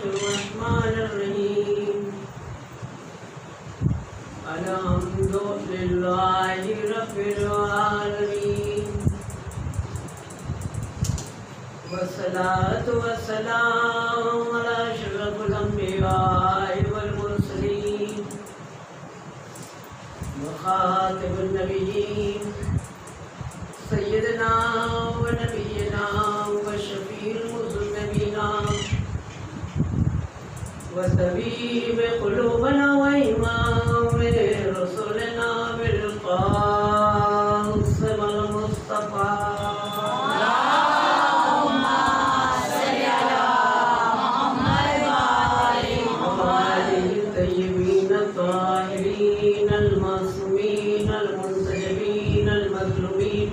الرحمن الرحيم الحمد لله رب العالمين والصلاة والسلام على أشرف الأنبياء والمرسلين وخاتم النبيين سيدنا ونبينا وشفيع المذنبين وطبيب قلوبنا وإمام رسولنا بالقاسم المصطفى اللهم صل على محمد وآله الطيبين الطاهرين المعصومين المنتجبين المظلومين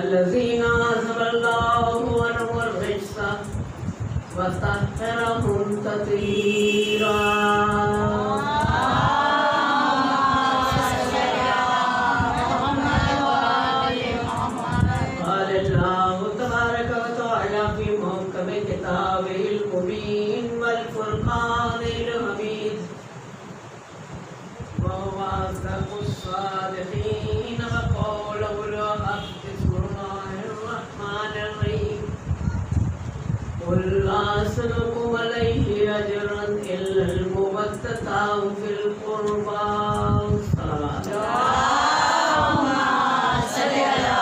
الذين أذهب الله عنهم الرجس وطهرهم تطهيرا قال الله تبارك وتعالى في محكم كتابه المبين والفرقان الحميد وهو أصدق الصادقين وقوله الحق بسم الله الرحمن الرحيم قل لا أسألكم عليه أجرا إلا المودة في القربى صلوات اللهم صل على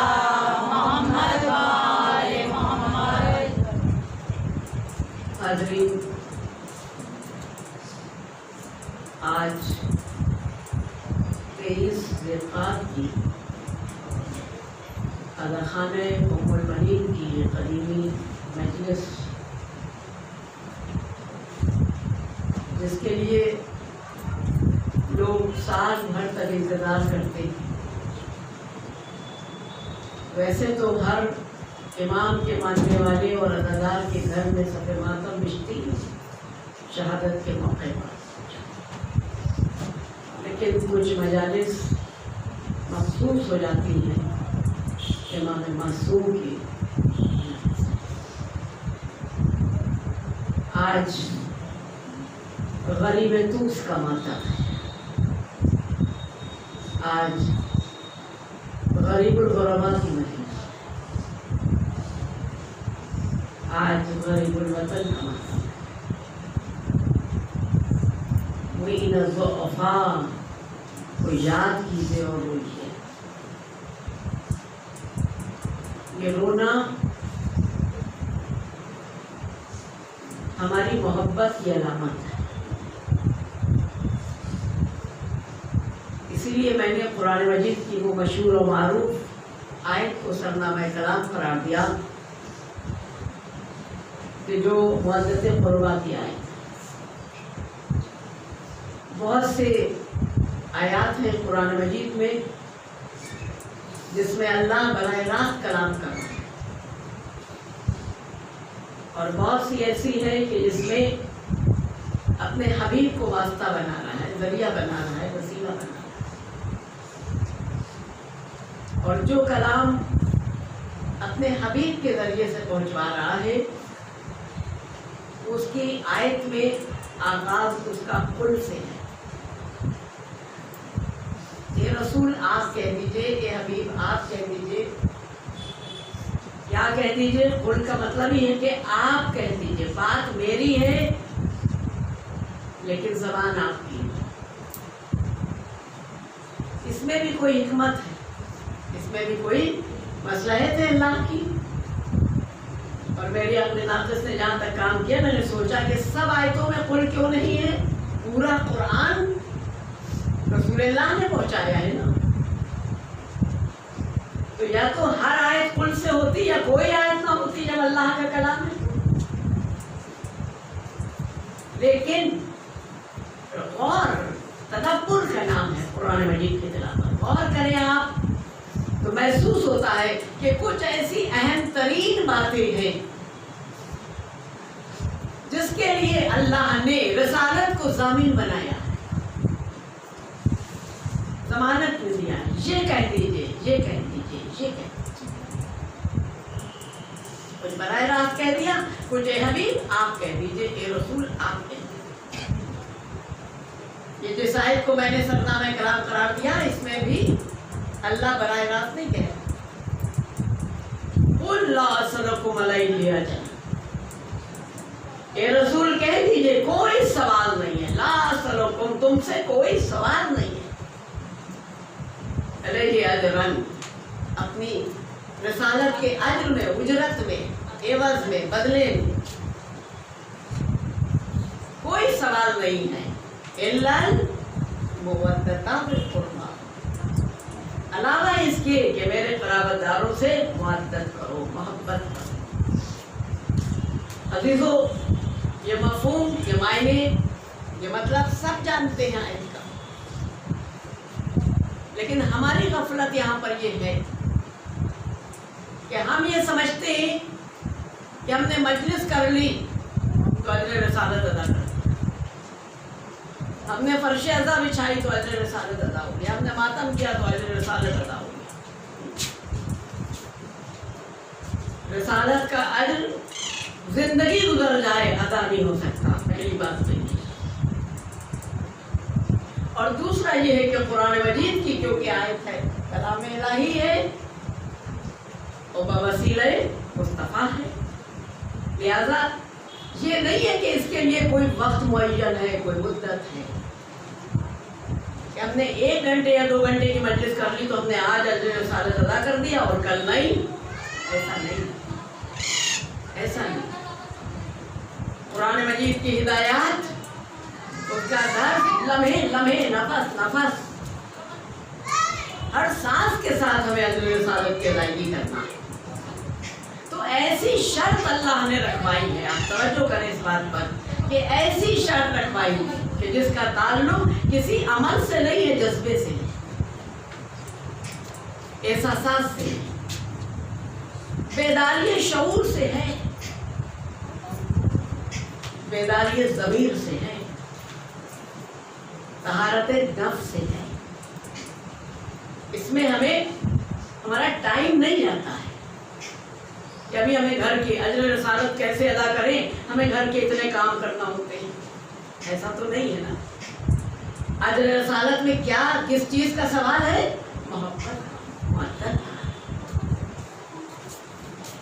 محمد وآل محمد. حاضرین، آج 23 ذوالقعدہ کی خانہ ام البنین کی قدیمی مجلس، جس کے لیے لوگ سال بھر تک انتظار کرتے ہیں. ویسے تو ہر امام کے ماننے والے اور ادادار کے گھر میں صف ماتم بچتی شہادت کے موقع پر، لیکن کچھ مجالس مخصوص ہو جاتی ہیں امام معصوم کی. آج غریب توس کا ماتم ہے، آج غریب الغربا کی مجلس، آج غریب الوطن کا ماتم ہے. معین الضعفاء کو یاد کیجیے اور روئیے. یہ رونا ہماری محبت کی علامت ہے. اسی لیے میں نے قرآن مجید کی وہ مشہور و معروف آیت کو سرنامہ کلام قرار دیا کہ جو معزز قربا کی آیت. بہت سے آیات ہیں قرآن مجید میں جس میں اللہ براہ راست کلام کر رہا ہے، اور بہت سی ایسی ہے کہ جس میں اپنے حبیب کو واسطہ بنا رہا ہے، ذریعہ بنا رہا ہے، وسیلہ بنا رہا ہے. اور جو کلام اپنے حبیب کے ذریعے سے پہنچوا رہا ہے، اس کی آیت میں آغاز اس کا قل سے ہے. اے رسول آپ کہہ دیجئے، اے حبیب آپ کہہ دیجئے. کیا کہہ دیجئے؟ قل کا مطلب ہی ہے کہ آپ کہہ دیجئے. بات میری ہے لیکن زبان آپ کی ہے. اس میں بھی کوئی حکمت ہے، اس میں بھی کوئی مصلحت ہے اللہ کی. اور میری اپنے ناقص نے جہاں تک کام کیا، میں نے سوچا کہ سب آیتوں میں قل کیوں نہیں ہے؟ پورا قرآن رسول اللہ نے پہنچایا ہے نا. تو یا تو ہر آیت قل سے ہوتی یا کوئی آیت نہ ہوتی جب اللہ کا کلام ہے. لیکن غور تدبر کا نام ہے قرآن مجید کی تلاوت. غور کریں آپ تو محسوس ہوتا ہے کہ کچھ ایسی اہم ترین باتیں ہیں جس کے لیے اللہ نے رسالت کو ضامن بنایا ہے، ضمانت میں دیا ہے. یہ کہہ دیجئے، یہ کہہ دیجئے، یہ کہہ دیجئے. کچھ براہ راست کہہ دیا، کچھ اے حبیب آپ کہہ دیجئے، اے رسول آپ کہہ دیجئے۔ یہ جس آیت کو میں نے سرنامہ کلام قرار دیا، اس میں بھی اللہ براہ راست نہیں کہہ رہا۔ قُلْ لَا أَسْأَلُكُمْ عَلَيْهِ أَجْرًا، اے رسول کہہ دیجئے کوئی سوال نہیں ہے، لا أَسْأَلُكُمْ تم سے کوئی سوال نہیں ہے، علیہ اجرن اپنی رسالت کے اجر میں، اجرت میں، عوض میں، بدلے میں کوئی سوال نہیں ہے، الا المودۃ فی القربیٰ، علاوہ اس کے کہ میرے قرابت داروں سے مودت کرو، محبت کرو۔ عزیزو، یہ مفہوم، یہ معنی، یہ مطلب سب جانتے ہیں آیت کا، لیکن ہماری غفلت یہاں پر یہ ہے کہ ہم یہ سمجھتے ہیں کہ ہم نے مجلس کر لی تو اجر رسالت ادا کر دی، ہم نے فرش ازا بچھائی تو اجر رسالت ادا ہو گیا، ہم نے ماتم کیا تو اجر رسالت ادا ہو گیا۔ رسالت کا اجر زندگی گزر جائے ادا نہیں ہو سکتا، پہلی بات تو یہ۔ اور دوسرا یہ ہے کہ قرآن مجید کی کیونکہ آیت ہے، کلام الہی ہے اور بوسیلہ مصطفیٰ ہے، لہذا یہ نہیں ہے کہ اس کے لیے کوئی وقت معین ہے، کوئی مدت ہے کہ ہم نے 1 گھنٹے یا 2 گھنٹے کی مجلس کر لی تو ہم نے آج اجر رسالت ادا کر دیا اور کل نہیں، ایسا نہیں، ایسا نہیں۔ قرآن مجید کی ہدایات، اس کا درس لمحے لمحے، نفس نفس، ہر سانس کے ساتھ ہمیں اجر رسالت کی ادائیگی کرنا ہے۔ تو ایسی شرط اللہ نے رکھوائی ہے، آپ توجہ کریں اس بات پر کہ ایسی شرط رکھوائی ہے کہ جس کا تعلق کسی عمل سے نہیں ہے، جذبے سے ہے، احساسات سے ہے، بیداری شعور سے ہے، بیداری ضمیر سے ہے، طہارت نفس سے ہے۔ اس میں ہمیں ہمارا ٹائم نہیں جاتا ہے کہ ابھی ہمیں گھر کی اجر رسالت کیسے ادا کریں، ہمیں گھر کے اتنے کام کرنا ہوتے ہیں، ایسا تو نہیں ہے نا۔ اجر رسالت میں کیا، کس چیز کا سوال ہے؟ محبت، محبت۔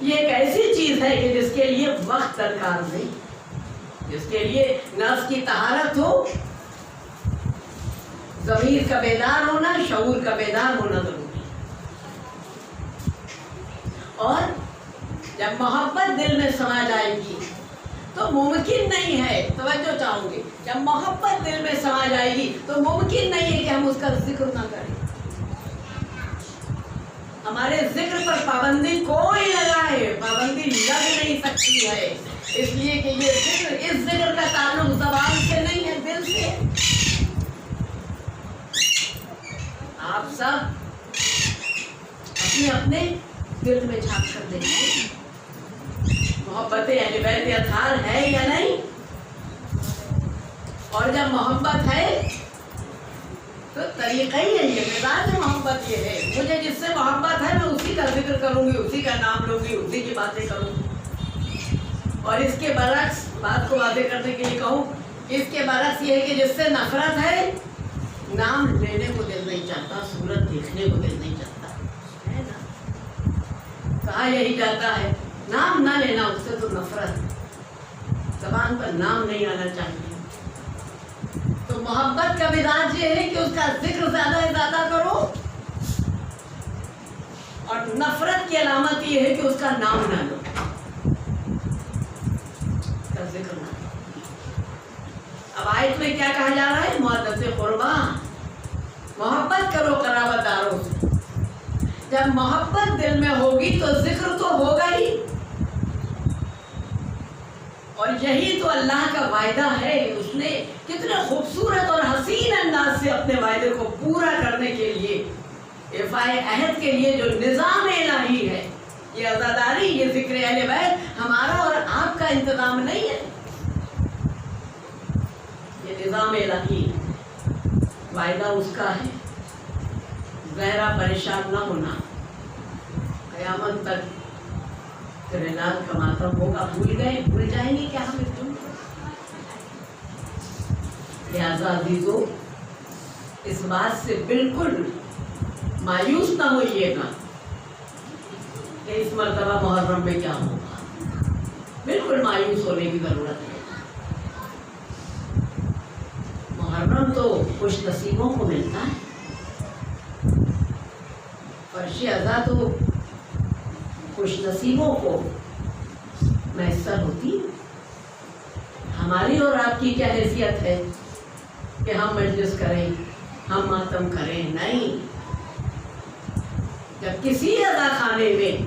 یہ ایک ایسی چیز ہے کہ جس کے لیے وقت درکار نہیں، جس کے لیے نفس کی طہارت ہو، ضمیر کا بیدار ہونا، شعور کا بیدار ہونا ضروری ہے۔ اور جب محبت دل میں سما جائے گی تو ممکن نہیں ہے، توجہ چاہوں گی، جب محبت دل میں سما جائے گی تو ممکن نہیں ہے کہ ہم اس کا ذکر نہ کریں، ہمارے ذکر پر پابندی کوئی لگائے، پابندی لگ نہیں سکتی ہے، اس لیے کہ یہ ذکر، اس ذکر کا تعلق زبان سے نہیں ہے، دل سے۔ آپ سب اپنے اپنے دل میں جھانک کر دیکھیں، محبت اہل بیت اطہار ہے یا نہیں؟ اور جب محبت ہے تو طریقہ ہی ہے، یہ مزاج محبت یہ ہے، مجھے جس سے محبت ہے میں اسی کا ذکر کروں گی، اسی کا نام لوں گی، اسی کی باتیں کروں گی۔ اور اس کے برعکس، بات کو واضح کرنے کے لیے کہوں، اس کے برعکس یہ ہے کہ جس سے نفرت ہے، نام لینے کو دل نہیں چاہتا، صورت دیکھنے کو دل نہیں چاہتا، ہے نا؟ کہا یہی جاتا ہے نام نہ لینا، اس سے تو نفرت، زبان پر نام نہیں آنا چاہیے۔ تو محبت کا مزاج یہ ہے کہ اس کا ذکر زیادہ سے زیادہ کرو، اور نفرت کی علامت یہ ہے کہ اس کا نام نہ لو، اس کا ذکر نہ لو۔ اب آیت میں کیا کہا جا رہا ہے؟ مودت قربا، محبت کرو قرابت داروں سے۔ جب محبت دل میں ہوگی تو ذکر تو ہوگا ہی، اور یہی تو اللہ کا وعدہ ہے۔ اس نے کتنے خوبصورت اور حسین انداز سے اپنے وعدے کو پورا کرنے کے لیے، ایفائے عہد کے لیے جو نظام الہی ہے، یہ عزاداری، یہ ذکر اہل بیت ہمارا اور آپ کا انتظام نہیں ہے، یہ نظام الہی ہے، وعدہ اس کا ہے۔ ذرا پریشان نہ ہونا، قیامت تک तेरे लाल का मातम होगा, भूल गए, भूल जाएंगे क्या हम तुम? लिहाजा अजीजों, इस बात से बिल्कुल मायूस ना होइएगा कि इस मर्तबा मुहर्रम में क्या होगा। बिल्कुल मायूस होने की जरूरत है। मुहर्रम तो खुश नसीबों को मिलता है, फर्श अज़ा तो खुश नसीबों को मैसर होती। हमारी और आपकी क्या हैसियत है कि हम मजलिस करें, हम मातम करें? नहीं। जब किसी अज़ा खाने में,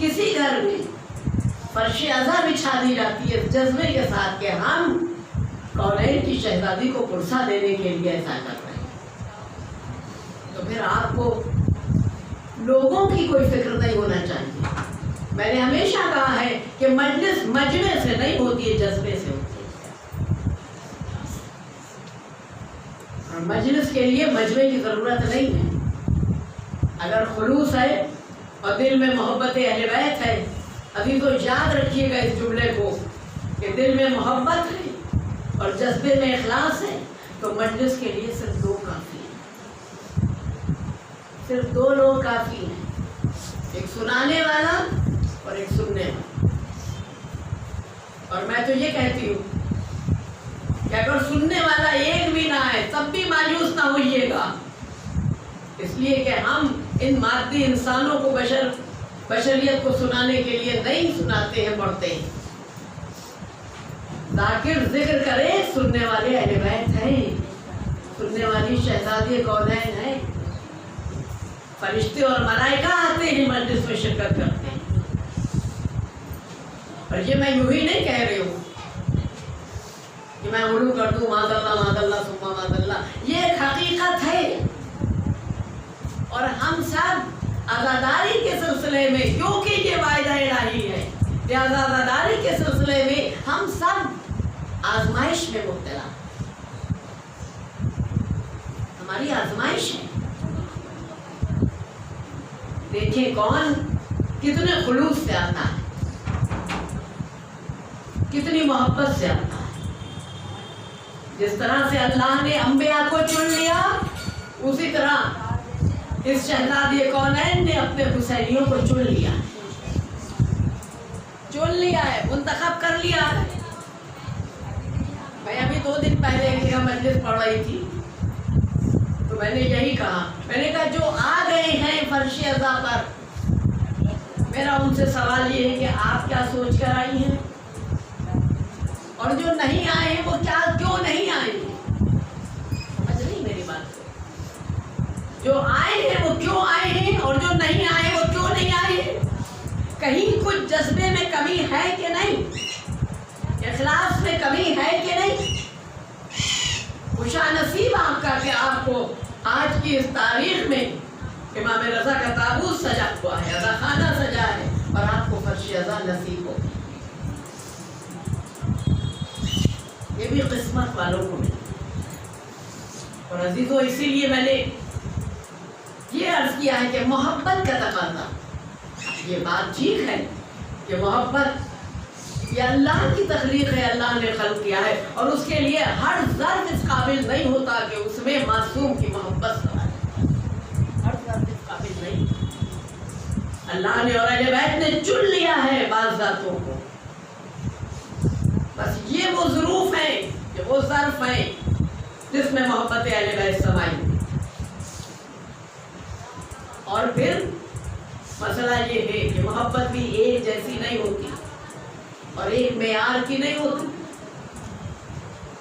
किसी घर में फर्श अज़ा बिछा दी जाती है जज्बे के साथ कि हम कौनैन की शहजादी को पुरसा देने के लिए ऐसा कर रहे हैं, तो फिर आपको लोगों की कोई फिक्र नहीं होना चाहिए। मैंने हमेशा कहा है कि मजलिस मजमे से नहीं होती है, जज्बे से होती है। और मजलिस के लिए मजमे की ज़रूरत नहीं है। अगर खुलूस है और दिल में मोहब्बत अहले बैत है, अभी तो याद रखिएगा इस जुमले को कि दिल में मोहब्बत है और जज्बे में इखलास है, तो मजलिस के लिए सिर्फ दो काफ़ी हैं। सिर्फ दो लोग काफ़ी हैं, एक सुनाने वाला और एक सुनने वाला। और मैं तो ये कहती हूँ कि अगर सुनने वाला एक भी ना आए तब भी मायूस ना होइएगा, इसलिए कि हम इन मादी इंसानों को बशरियत को सुनाने के लिए नहीं सुनाते हैं, पढ़ते हैं। जाकिर जिक्र करे, सुनने वाले अहले बैत हैं, सुनने वाली शहजादी कौनैन है। फरिश्ते और मलाइका आते हैं, मजलिस में शिरकत करते हैं। और ये मैं यूं ही नहीं कह रही हूँ कि मैं उलू कर दूँ मादल्ला मादल्ला सुम्मा मादल्ला, ये एक हकीकत है। और हम सब आज़ादारी के सिलसिले में, क्योंकि ये वायदा इलाही है, लिहाजा आज़ादारी के सिलसिले में हम सब आजमाइश में मुब्तला, हमारी आजमाइश है। देखिए कौन कितने खुलूस से आता है, कितनी मोहब्बत से आता है। जिस तरह से अल्लाह ने अंबिया को चुन लिया, उसी तरह इस शहजादी कौनैन ने अपने हुसैनियों को चुन लिया है, मुंतखब कर लिया है। मैं अभी 2 दिन पहले एक मजलिस पढ़ रही थी, तो मैंने यही कहा, मैंने कहा जो आ गए हैं फर्श अज़ा पर, मेरा उनसे सवाल ये है कि आप क्या सोच कर आई हैं, और जो नहीं आए हैं वो क्यों नहीं आए हैं? समझ नहीं मेरी बात को? जो आए हैं वो क्यों आए हैं, और जो नहीं आए वो क्यों नहीं आए हैं? कहीं कुछ जज्बे में कमी है कि नहीं, इखलास में कमी है कि नहीं? खुशानसीब आपका कि आपको आज की इस तारीख में इमाम रज़ा का ताबूत सजा हुआ है, अज़ा खाना सजा है, और आपको फर्श अज़ा नसीब हो। ये भी किस्मत वालों को मिला। और अजीजों, इसीलिए मैंने ये अर्ज किया है कि मोहब्बत का तकाज़ा, ये बात ठीक है कि मोहब्बत ये अल्लाह की तख्लीक है, अल्लाह ने खल्क़ किया है, और उसके लिए हर ज़र्फ़ इस काबिल नहीं होता कि उसमें मासूम की मोहब्बत समाए। हर ज़र्फ़ इस काबिल नहीं। अल्लाह ने और अहले बैत ने चुन लिया है बाज़ ज़ातों को। बस ये वो ज़ुरूफ़ हैं, ये वो ज़र्फ़ हैं जिसमें मोहब्बत अहले बैत समाई। और फिर मसला ये है कि मोहब्बत भी एक जैसी नहीं होती और एक मेयार की नहीं होती।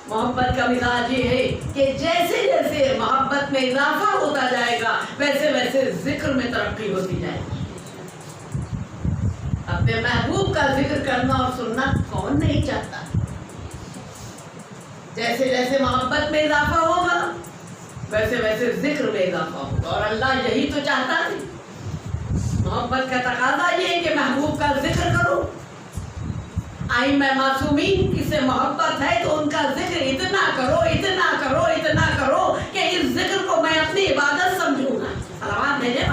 मोहब्बत का मिजाज ये है कि जैसे जैसे मोहब्बत में इजाफा होता जाएगा, वैसे वैसे जिक्र में तरक्की होती जाएगी। अपने महबूब का जिक्र करना और सुनना कौन नहीं चाहता? जैसे जैसे मोहब्बत में इजाफा होगा, वैसे वैसे जिक्र में इजाफा होगा, और अल्लाह यही तो चाहता है। मोहब्बत का तकाज़ा ये है कि महबूब का जिक्र करो। आइम्मा मासूमीन की से मोहब्बत है तो उनका जिक्र इतना करो, इतना करो, इतना करो कि इस जिक्र को मैं अपनी इबादत समझूंगा। सलावत भेजे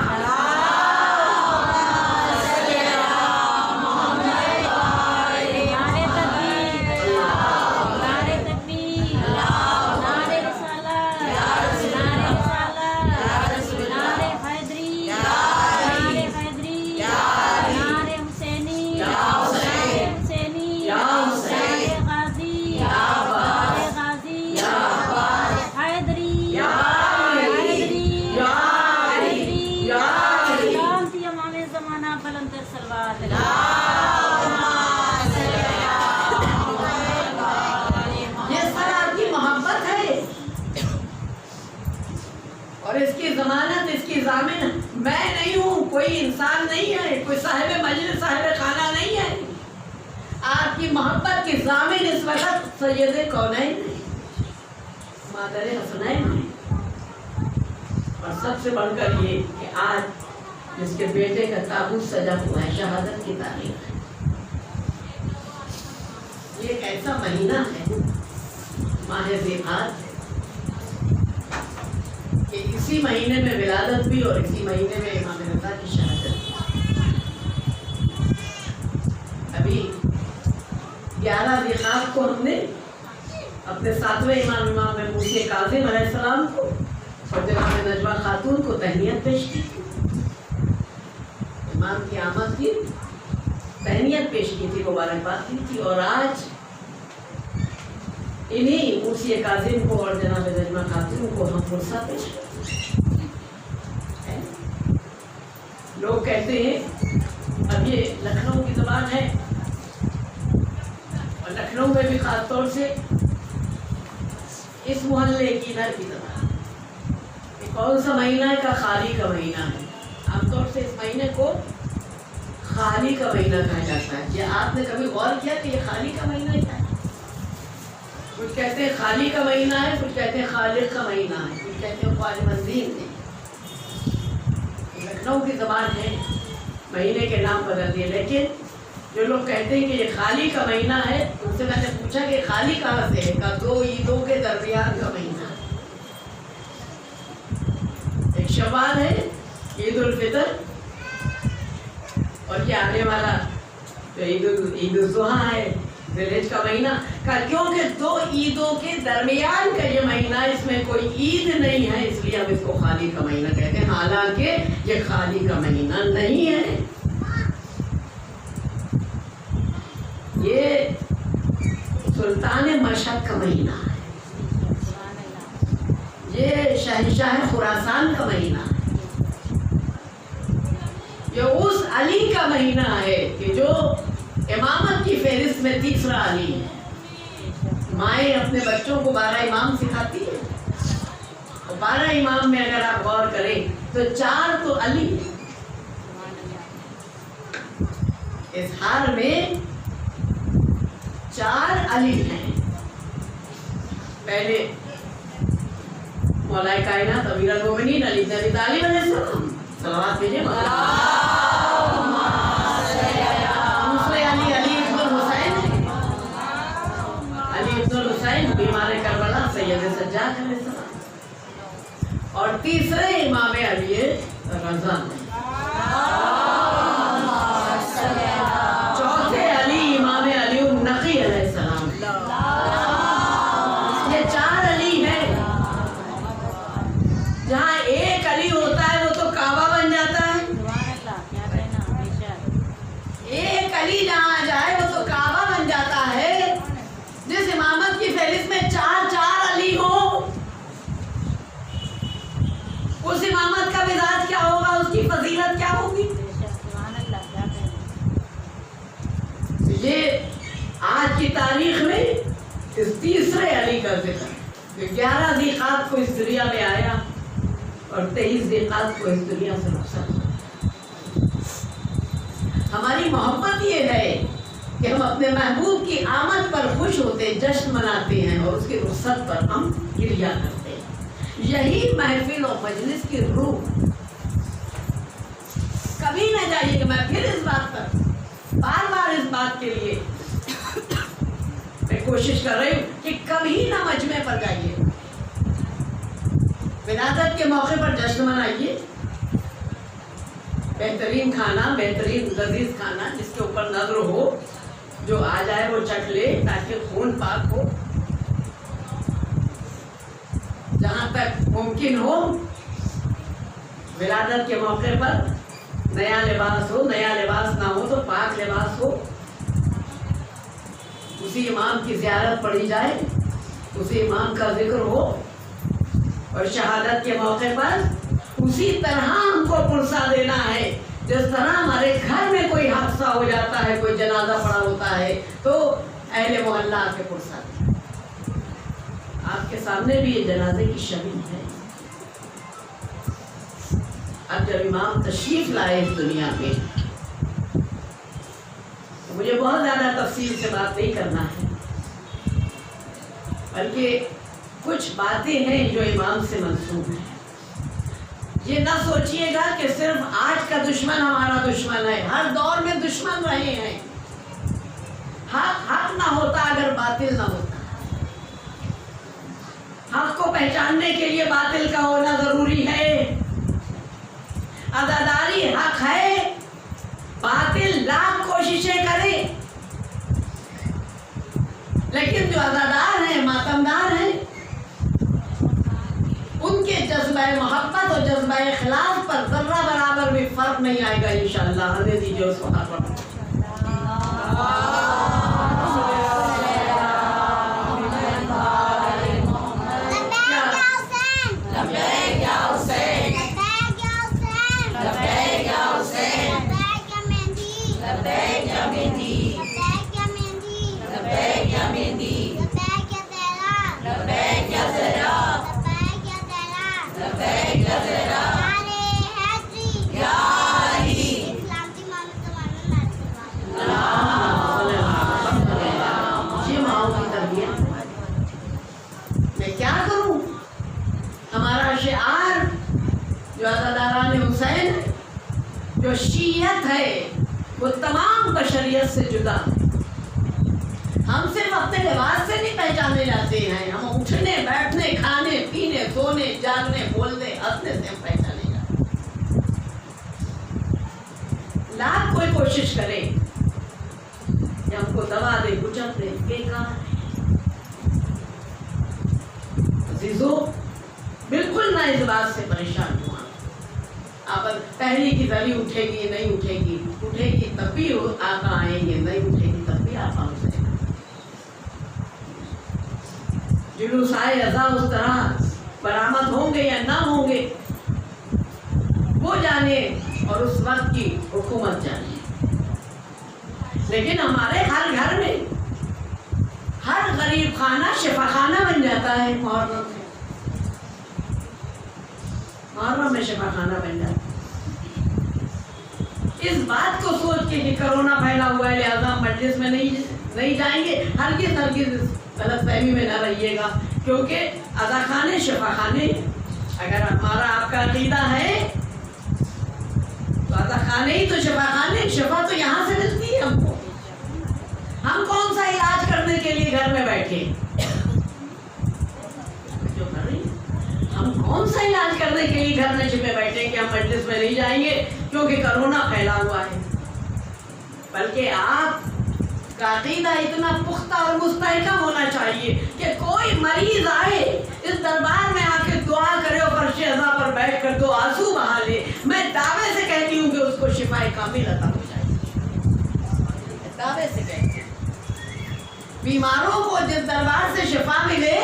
یہ سب آپ کی محبت ہے اور اس کی ضمانت، اس کی ضامن میں نہیں ہوں، کوئی انسان نہیں ہے، کوئی صاحب مجلس صاحب خانہ نہیں ہے. آپ کی محبت کی ضامن اس وقت سید کونین ہے، مادر حسنین ہے. اور سب سے بڑھ کر یہ کہ آج جس کے بیٹے کا تابوت سجا ہوا ہے، شہادت کی تاریخ ہے. یہ ایک ایسا مہینہ ہے، ماہ ذیقعد، کہ اسی مہینے میں ولادت بھی اور اسی مہینے میں امام رضا کی شہادت بھی. ابھی 11 ذیقعد کو ہم نے اپنے 7ویں امام موسی کاظم علیہ السلام کو اور جناب نجوہ خاتون کو تہنیت پیش کی تھی. امام کی آمد کی تہنیت پیش کی تھی، مبارکباد دی تھی. اور آج انہی موسی کاظم کو اور جناب نجوہ خاتون کو ہم فرصت پیش کرتے ہیں. لوگ کہتے ہیں، اب یہ لکھنؤ کی زبان ہے اور لکھنؤ میں بھی خاص طور سے اس محلے کی ادھر کی زبان، کون سا مہینہ ہے کا خالی کا مہینہ ہے. عام طور سے اس مہینے کو خالی کا مہینہ کہا جاتا ہے. یہ آپ نے کبھی غور کیا کہ یہ خالی کا مہینہ کیا ہے؟ کچھ کہتے ہیں خالی کا مہینہ ہے، کچھ کہتے ہیں خالق کا مہینہ ہے، کچھ کہتے ہیں خواجہ منزین ہے. لکھنؤ کی زبان ہے، مہینے کے نام بدل دیے. لیکن جو لوگ کہتے ہیں کہ یہ خالی کا مہینہ ہے، ان سے میں نے پوچھا کہ خالی کہاں سے ہے؟ کہا 2 عیدوں کے درمیان کا مہینہ ہے. ایک شوال ہے، عید الفطر، اور یہ آنے والا عید الاضحیٰ ہے، ذی الحج کا مہینہ. کہا کیونکہ 2 عیدوں کے درمیان کا یہ مہینہ، اس میں کوئی عید نہیں ہے، اس لیے ہم اس کو خالی کا مہینہ کہتے ہیں، حالانکہ یہ خالی کا مہینہ نہیں ہے. یہ سلطان مشہد کا مہینہ ہے، یہ شہنشاہ خراسان کا مہینہ ہے، یہ اس علی کا مہینہ ہے کہ جو امامت کی فہرست میں تیسرا علی ہے. مائیں اپنے بچوں کو 12 امام سکھاتی ہیں، اور 12 امام میں اگر آپ غور کریں تو 4 تو علی ہے. اظہار میں 4 علی ہیں. پہلے مولا کائنات امیر المومنین علی بن ابی طالب علیہ السلام، صلوات بھیجیں. دوسرے علی ابن الحسین، بیمار کربلا سید سجاد علیہ السلام. اور تیسرے امام علی رضا. چوتھے علی امام علی النقی علیہ السلام. یہ 4 علی ہیں. جہاں ایک علی ہوتا ہے وہ تو کعبہ بن جاتا ہے. ایک علی جہاں جائے وہ تو کعبہ بن جاتا ہے. جس امامت کی فہرست میں 4 علی ہو، اس امامت کا مزاج کیا ہوگا، اس کی فضیلت کیا ہوگی. یہ آج کی تاریخ میں اس تیسرے علی کا ذکر، 11 ذیقعد کو اس دنیا میں آیا اور 23 ذیقعد کو اس دنیا سے رخصت. ہماری محبت یہ ہے کہ ہم اپنے محبوب کی آمد پر خوش ہوتے، جشن مناتے ہیں اور اس کی رخصت پر ہم گریہ کرتے ہیں. یہی محفل اور مجلس کی روح. کبھی نہ جائیے کہ میں پھر اس بات پر بار بار اس بات کے لیے میں کوشش کر رہی ہوں کہ کبھی نہ مجمع پر جائیے. ولادت کے موقع پر جشن منائیے، بہترین کھانا، بہترین لذیذ کھانا جس کے اوپر نظر ہو، جو آ جائے وہ چکھ لے تاکہ خون پاک ہو. جہاں تک ممکن ہو ولادت کے موقع پر نیا لباس ہو، نیا لباس نہ ہو تو پاک لباس ہو. اسی امام کی زیارت پڑھی جائے، اسی امام کا ذکر ہو، اور شہادت کے موقع پر اسی طرح ہم کو پرسہ دینا ہے جس طرح ہمارے گھر میں کوئی حادثہ ہو جاتا ہے، کوئی جنازہ پڑا ہوتا ہے تو اہل محلہ آ کے پرساتے ہیں۔ آپ کے سامنے بھی یہ جنازے کی شبیہ ہے۔ اب جب امام تشریف لائے اس دنیا میں، مجھے بہت زیادہ تفصیل سے بات نہیں کرنا ہے، بلکہ کچھ باتیں ہیں جو امام سے منسوب ہیں۔ یہ نہ سوچئے گا کہ صرف آج کا دشمن ہمارا دشمن ہے، ہر دور میں دشمن رہے ہیں۔ حق نہ ہوتا اگر باطل نہ ہوتا۔ حق کو پہچاننے کے لیے باطل کا ہونا ضروری ہے۔ عزاداری حق ہے، باطل لاکھ کوششیں کرے، لیکن جو عزادار ہیں، ماتمدار ہیں، ان کے جذبہ محبت اور جذبہ اخلاص پر ذرہ برابر بھی فرق نہیں آئے گا انشاءاللہ۔ آنے دیجیے اس کو حق پر۔ میں کیا کروں؟ ہمارا شعار جو عزاداران حسین ہے، جو شیعت ہے، وہ تمام بشریت سے جدا ہے۔ ہم صرف اپنے لباس سے نہیں پہچانے جاتے ہیں، ہم اٹھنے بیٹھنے کھانے پینے سونے جاگنے بولنے ہنسنے سے ہم پہچانے جاتے ہیں۔ لاکھ کوئی کوشش کرے کہ ہم کو دبا دے کچل دے، بیکار ہے۔ عزیزو، بالکل نہ اس بات سے پریشان ہوا۔ آپ پہلی کی دلی اٹھے گی نہیں اٹھے گی، اٹھے گی تب بھی آقا آئیں گے، نہیں اٹھے گی تب بھی آقا حسین۔ جلوس آئے عزا اس طرح برآمد ہوں گے یا نہ ہوں گے وہ جانے، اور اس وقت کی حکومت جانے۔ لیکن ہمارے ہر گھر میں ہر غریب خانہ شفا خانہ بن جاتا ہے۔ محرم میں، محرم میں شفا خانہ بن جاتا ہے۔ اس بات کو سوچ کے کہ کرونا پھیلا ہوا ہے لہذا مجلس میں نہیں جائیں گے، ہرگز غلط فہمی میں نہ رہیے گا، کیونکہ عزا خانے شفا خانے، اگر ہمارا آپ کا عقیدہ ہے تو عزا خانے ہی تو شفا خانے، شفا تو یہاں سے ملتی ہے ہم کو۔ ہم کون سا علاج کرنے کے لیے گھر میں بیٹھے، جو کر رہی ہم کون سا علاج کرنے کے لیے گھر میں چھپے بیٹھے کہ ہم مجلس میں نہیں جائیں گے کیونکہ کرونا پھیلا ہوا ہے، بلکہ آپ کا عقیدہ اتنا پختہ اور مستحکم ہونا چاہیے کہ کوئی مریض آئے اس دربار میں آ کے دعا کرے اور فرش عزا پر بیٹھ کر دو آنسو بہا لے، میں دعوے سے کہتی ہوں کہ اس کو شفا کامل عطا ہو جائے گی۔ دعوے سے کہتی ہوں بیماروں کو جس دربار سے شفا ملے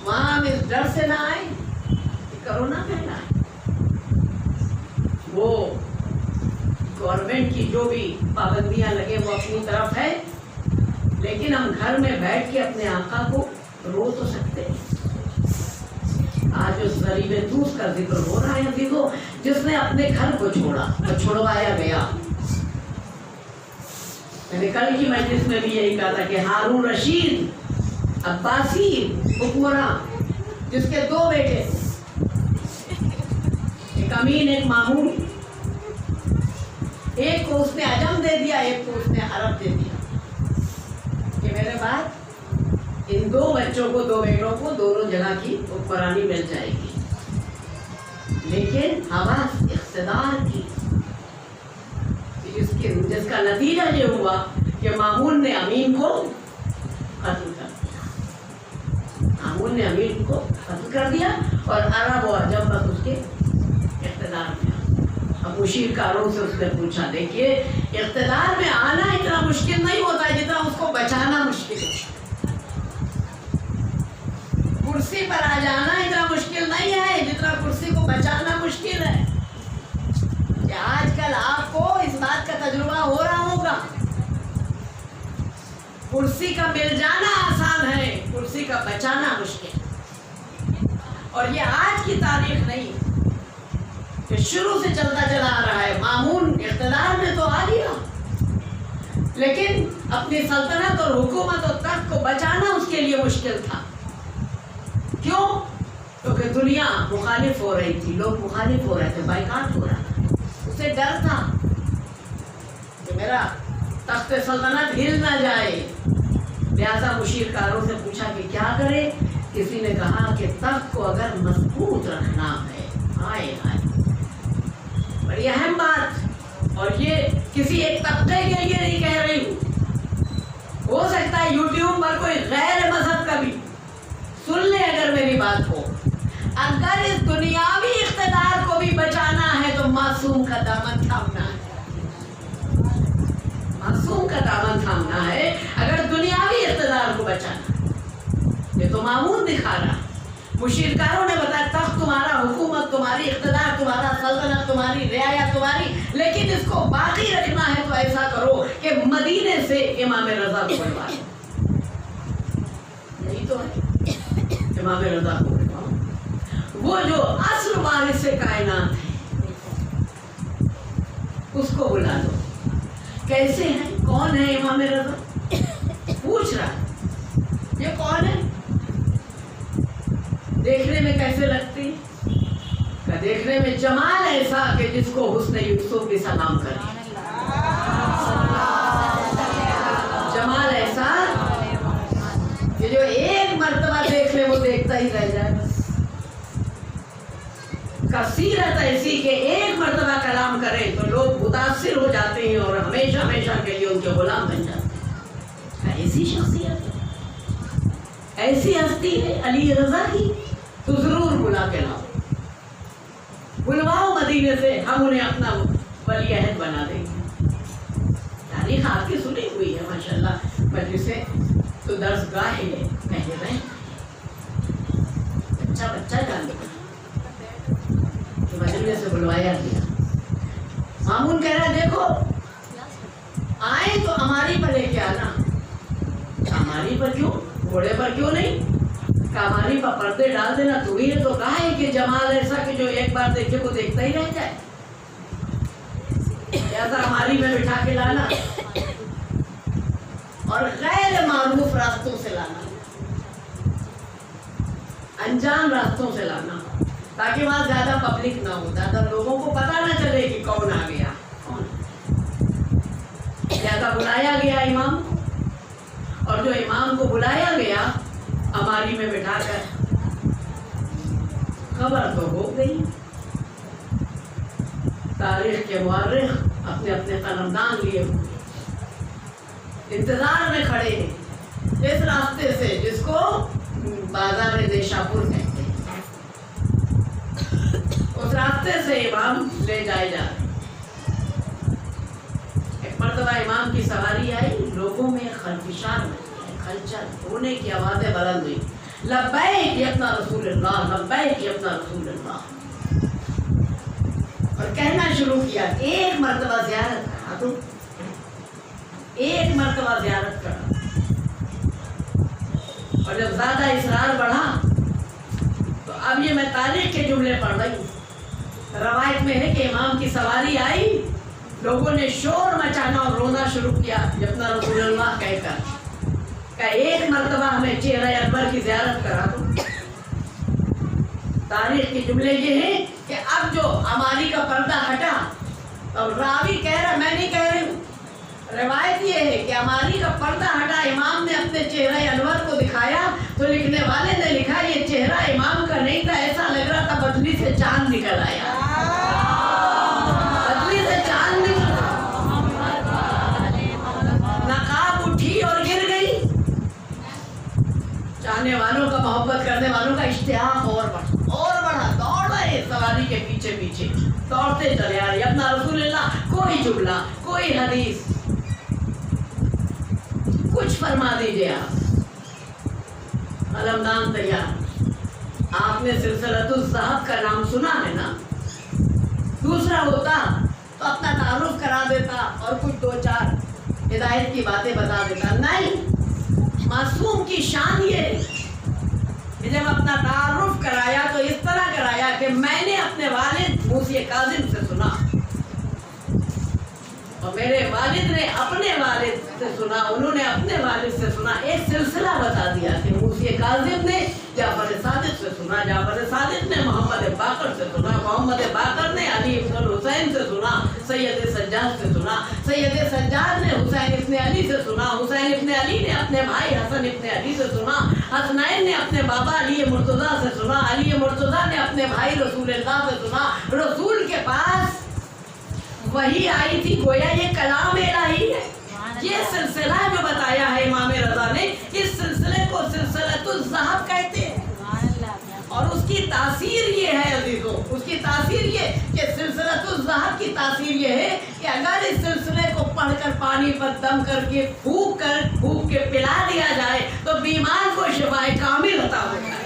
وہاں ہم اس ڈر سے نہ آئے کہ کرونا پھیلا ہے۔ وہ گورنمنٹ کی جو بھی پابندیاں لگے وہ اپنی طرف ہے، لیکن ہم گھر میں بیٹھ کے اپنے آقا کو رو تو سکتے ہیں۔ آج اس غریب دوست کا ذکر ہو رہا ہے عزیزو، جس نے اپنے گھر کو چھوڑا اور چھڑوایا گیا۔ میں نے کل کی مجلس میں بھی یہی کہا تھا کہ ہارون رشید عباسی حکمراں جس کے دو بیٹے، ایک امین ایک مامون، ایک کو اس نے عجم دے دیا، ایک کو اس نے عرب دے دیا کہ میرے بعد ان دو بچوں کو، دو بیٹوں کو دونوں جگہ کی حکمرانی مل جائے گی، لیکن حواس اقتدار کی، جس کا نتیجہ یہ ہوا کہ مامون نے امین کو قتل کر دیا، مامون نے امین کو قتل کر دیا اور عرب و عجم بس اس کے اقتدار میں۔ اب مشیر کاروں سے اس نے پوچھا، دیکھیے اقتدار میں آنا اتنا مشکل نہیں ہوتا ہے جتنا اس کو بچانا مشکل ہے، کرسی پر آ جانا اتنا مشکل نہیں ہے جتنا کرسی کو بچانا مشکل ہے۔ कुर्सी का मिल जाना आसान है, कुर्सी का बचाना मुश्किल। और ये आज की तारीख नहीं, कि शुरू से चलता चला आ रहा है। मामून इख्तिदार में तो आ गया, लेकिन अपनी सल्तनत और हुकूमत और तख्त को बचाना उसके लिए मुश्किल था। क्यों? क्योंकि दुनिया मुखालिफ हो रही थी, लोग मुखालिफ हो रहे थे, बाइकाट हो रहा था। उसे डर था कि मेरा तख्त सल्तनत हिल ना जाए। लिहाजा मुशीरकारों से पूछा कि क्या करे। किसी ने कहा कि तख्त को अगर मजबूत रखना है, हाय हाय, बड़ी अहम बात। और ये किसी एक तबके के लिए नहीं कह रही हूँ। हो सकता है यूट्यूब पर कोई गैर मजहब का भी सुन ले अगर मेरी बात को। अगर इस दुनियावी इख्तिदार को भी बचाना है तो मासूम का दामन थामना है, मासूम का दामन थामना है। अगर दुनियावी इख्तिदार को बचाना, ये तो मामून दिखा रहा। मुशीरकारों ने बताया तख्त तुम्हारा, हुकूमत तुम्हारी, इख्तिदार तुम्हारा, सल्तनत तुम्हारी, रियाया तुम्हारी, लेकिन इसको बाकी रखना है तो ऐसा करो कि मदीने से इमाम रजा को बुलवा लो। यही तो है, इमाम रजा को बुलवाओ, वो जो असल वारिस कायनात है उसको बुला लो। कैसे है, कौन है इमाम रजा? पूछ रहा, ये कौन है, देखने में कैसे लगती? का देखने में जमाल ऐसा कि जिसको हुस्न यूसुफ भी सलाम करे। जमाल ऐसा कि जो एक मर्तबा देख ले वो देखता ही रह जाए बस। सीरत ऐसी कि एक मर्तबा कलाम करें तो लोग मुतासिर हो जाते हैं और हमेशा हमेशा के लिए उनके गुलाम बन जाते हैं। ऐसी शख्सियत है, ऐसी हस्ती है अली रजा की, तो जरूर बुला के लाओ, बुलवाओ मदीने से, हम उन्हें अपना वली अहद बना देंगे। तारीख आपकी सुनी हुई है माशाल्लाह, मजलिसे तो दर्सगाह है, कह रहे हैं अच्छा बच्चा जान दो मदीने से बुलवाया गया। मामून कह रहा है देखो आए तो हमारी पर लेके आना। हमारी पर क्यों, घोड़े पर क्यों नहीं? हमारी पर पर्दे डाल देना। तू ही तो कहा है कि जमाल ऐसा कि जो एक बार देखे को देखता ही रह जाए। ऐसा हमारी में बिठा के लाना और गैर मारूफ रास्तों से लाना, अनजान रास्तों से लाना, ताकि वहां ज्यादा पब्लिक ना हो, ज्यादा लोगों को पता ना चले कि कौन आ गया, कौन। ज्यादा बुलाया गया इमाम को, और जो इमाम को बुलाया गया अमारी में बिठाकर, खबर तो हो गई। तारीख के मुअर्रिख अपने अपने कलमदान लिए इंतजार में खड़े हैं इस रास्ते से जिसको बाजार देशापुर कहते हैं। उस रास्ते से इमाम ले जाए जा रहे। एक मर्तबा इमाम की सवारी आई, लोगों में खलफिशान मची, खलचल, रोने की आवाजें बुलंद हुई, लब्बैक या अपना रसूलुल्लाह, लब्बैक या अपना रसूलुल्लाह, और कहना शुरू किया एक मर्तबा ज़ियारत करा दो, एक मर्तबा ज़ियारत करा। और जब ज़्यादा इसरार बढ़ा तो अब ये मैं तारीख के जुमले पढ़ रही हूँ। रवायत में है कि इमाम की सवारी आई, लोगों ने शोर मचाना और रोना शुरू किया अपना रसूलुल्लाह कहकर, का एक मर्तबा हमें चेहरा अकबर की ज़ियारत करा दो। तारीख के जुमले ये हैं कि अब जो हमारी का पर्दा हटा, तो रावी कह रहा, मैं नहीं कह रही हूँ, रिवायत ये है कि हमारी का पर्दा हटा, इमाम ने अपने चेहरे अनवर को दिखाया, तो लिखने वाले ने लिखा ये चेहरा इमाम का नहीं था, ऐसा लग रहा था बदली से चांद निकल आया, बदली से चांद निकल, नकाब उठी और गिर गई। चाहने वालों का, मोहब्बत करने वालों का इश्तियाक और बढ़ा, दौड़ रहे सवारी के पीछे पीछे, दौड़ते चले आ रहे अपना रसूलुल्लाह। कोई जुमला, कोई हदीस, कुछ फरमा दीजिए आप, कलमदान तैयार। आपने सिलसिलतुल ज़हब का नाम सुना है ना? दूसरा होता तो अपना तारुफ करा देता और कुछ दो चार हिदायत की बातें बता देता, नहीं, मासूम की शान ये है कि जब अपना तारुफ कराया तो इस तरह कराया कि मैंने अपने वालिद मूसी काजिम से सुना और मेरे वालिद ने अपने वालिद से सुना, उन्होंने अपने वालिद से सुना। एक सिलसिला बता दिया कि मूसी काजिम ने जाफर सादिक से सुना, जाफर सादिक ने मोहम्मद बाकर से सुना, मोहम्मद बाकर ने अली इब्न हुसैन से सुना, सैयद सज्जाद से सुना, सैयद सज्जाद ने हुसैन इब्न अली से सुना, हुसैन इब्न अली ने अपने भाई हसन इब्न अली से सुना, हसनैन ने अपने बाबा अली मुर्तज़ा से सुना, अली मुर्तज़ा ने अपने भाई रसूलुल्लाह से सुना। रसूल के पास वही आई थी, गोया ये कलाम इलाही है। ये सिलसिला जो बताया है इमाम रज़ा ने, इस सिलसिले को सिलसिलतुल ज़हब कहते हैं। और उसकी तासीर ये है अजीजों, उसकी तासीर ये कि सिलसिलतुल ज़हब की तासीर ये है कि अगर इस सिलसिले को पढ़कर पानी पर दम करके फूंक के पिला दिया जाए तो बीमार को शिफाए कामिल अता होता है।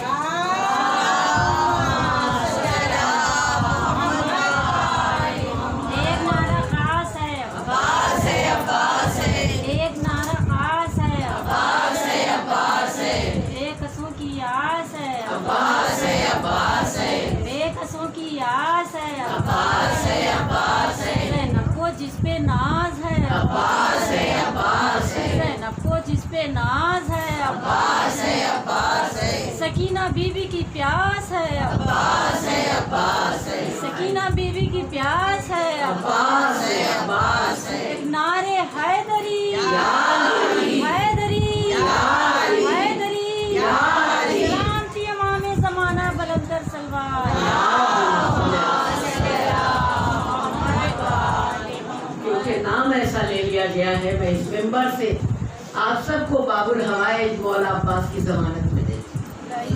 जिस पे नाज है अब्बास है, अब्बास है। ज़ैनब को जिस पे नाज है अब्बास है, अब्बास है। सकीना बीबी की प्यास है अब्बास है, अब्बास है। सकीना बीबी की प्यास है अब्बास है, अब्बास है। एक नारे हैदरी हैदरी हैदरी, सलामती इमाम ज़माना बुलंदर सलवार। नाम ऐसा ले लिया गया है, मैं इस मेंबर से आप सबको बाबुल हवाइज मौला अब्बास की जमानत में देती